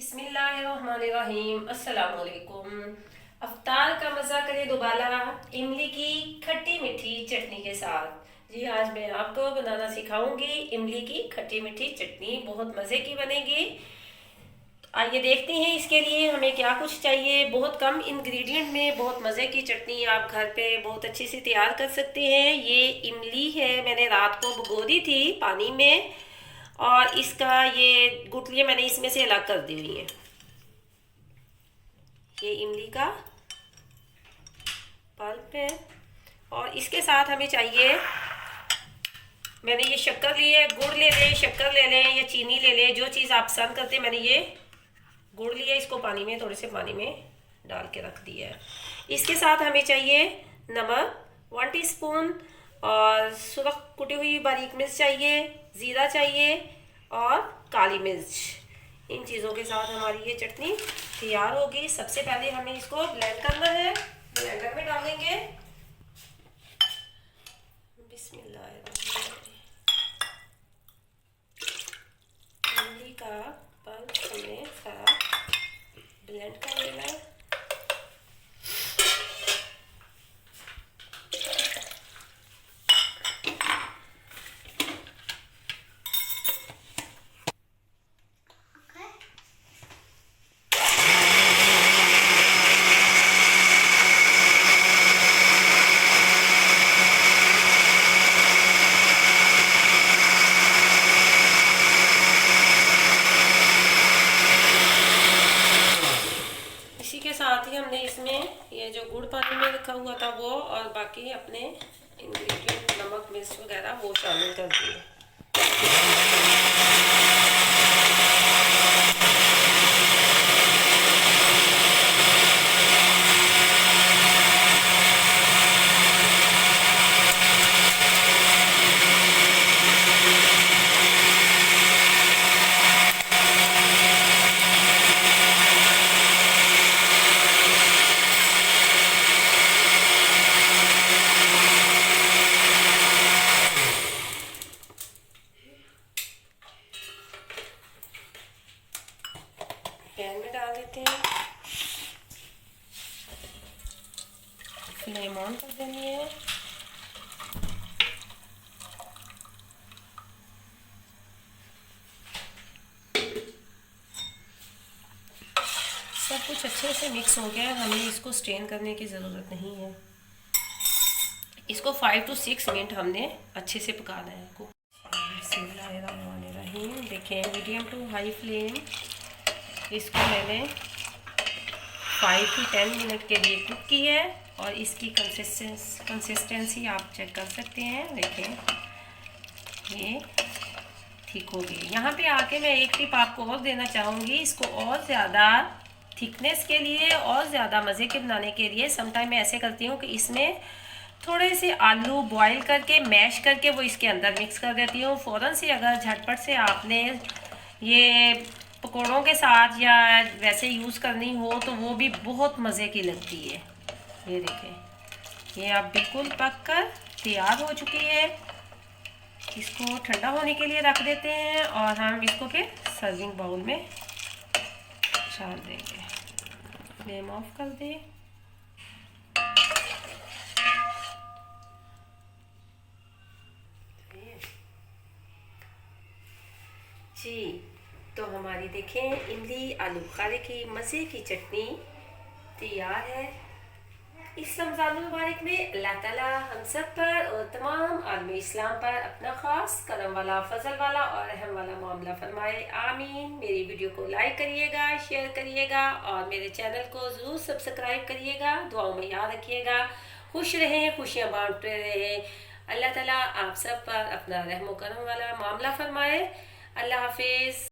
बिस्मिल्लाहिर्रहमानिर्रहीम। अस्सलाम वालेकुम। अफ्तार का मज़ा करें दोबारा इमली की खट्टी मीठी चटनी के साथ। जी, आज मैं आपको बनाना सिखाऊंगी इमली की खट्टी मीठी चटनी। बहुत मज़े की बनेगी। आइए देखते हैं इसके लिए हमें क्या कुछ चाहिए। बहुत कम इंग्रेडिएंट में बहुत मज़े की चटनी आप घर पे बहुत अच्छे से तैयार कर सकते हैं। ये इमली है, मैंने रात को भिगो दी थी पानी में, और इसका ये गुठलियाँ मैंने इसमें से अलग कर दी हुई हैं। ये इमली का पल्प है, और इसके साथ हमें चाहिए, मैंने ये शक्कर ली है। गुड़ ले लें, शक्कर ले लें या चीनी ले लें, जो चीज़ आप पसंद करते हैं। मैंने ये गुड़ लिया, इसको पानी में, थोड़े से पानी में डाल के रख दिया है। इसके साथ हमें चाहिए नमक 1 टीस्पून, और सुरख कुटी हुई बारीक मिर्च चाहिए, ज़ीरा चाहिए, और काली मिर्च। इन चीज़ों के साथ हमारी ये चटनी तैयार होगी। सबसे पहले हमें इसको ब्लेंड करना है। ब्लेंडर में डालेंगे। बिस्मिल्लाहिर्रहमानिर्रहीम। इमली का पल्प हमें सारा ब्लेंड कर लेना है। इसी के साथ ही हमने इसमें ये जो गुड़ पानी में रखा हुआ था वो, और बाकी अपने इंग्रेडिएंट नमक मिर्च वगैरह वो शामिल कर दिए। पैन में डाल देते हैं। फ्लेम ऑन कर देनी है। सब कुछ अच्छे से मिक्स हो गया है, हमें इसको स्ट्रेन करने की ज़रूरत नहीं है। इसको 5 to 6 मिनट हमने अच्छे से पकाना है। बिस्मिल्लाहिर्रहमानिर्रहीम। देखें, मीडियम टू हाई फ्लेम, इसको मैंने 5 to 10 मिनट के लिए कुक की है, और इसकी कंसिस्टेंसी आप चेक कर सकते हैं। देखें, ये ठीक हो गई। यहाँ पे आके मैं एक टिप आपको और देना चाहूँगी। इसको और ज़्यादा थिकनेस के लिए और ज़्यादा मज़े के बनाने के लिए समटाइम मैं ऐसे करती हूँ कि इसमें थोड़े से आलू बॉईल करके मैश करके वो इसके अंदर मिक्स कर देती हूँ। फ़ौरन से अगर झटपट से आपने ये पकौड़ों के साथ या वैसे यूज़ करनी हो तो वो भी बहुत मज़े की लगती है। ये देखें, ये अब बिल्कुल पक कर तैयार हो चुकी है। इसको ठंडा होने के लिए रख देते हैं, और हम इसको फिर सर्विंग बाउल में डाल देंगे। फ्लेम ऑफ कर दें। जी, तो हमारी देखें इमली आलू बुखारे की मज़े की चटनी तैयार है। इस रमज़ान मुबारक में अल्लाह ताला हम सब पर और तमाम आलमी इस्लाम पर अपना ख़ास करम वाला, फजल वाला और रहम वाला मामला फरमाए। आमीन। मेरी वीडियो को लाइक करिएगा, शेयर करिएगा, और मेरे चैनल को ज़रूर सब्सक्राइब करिएगा। दुआओं में याद रखिएगा। खुश रहें, खुशियाँ बांटते रहें। अल्लाह ताला आप सब पर अपना रहम करम वाला मामला फरमाए। अल्लाह हाफिज़।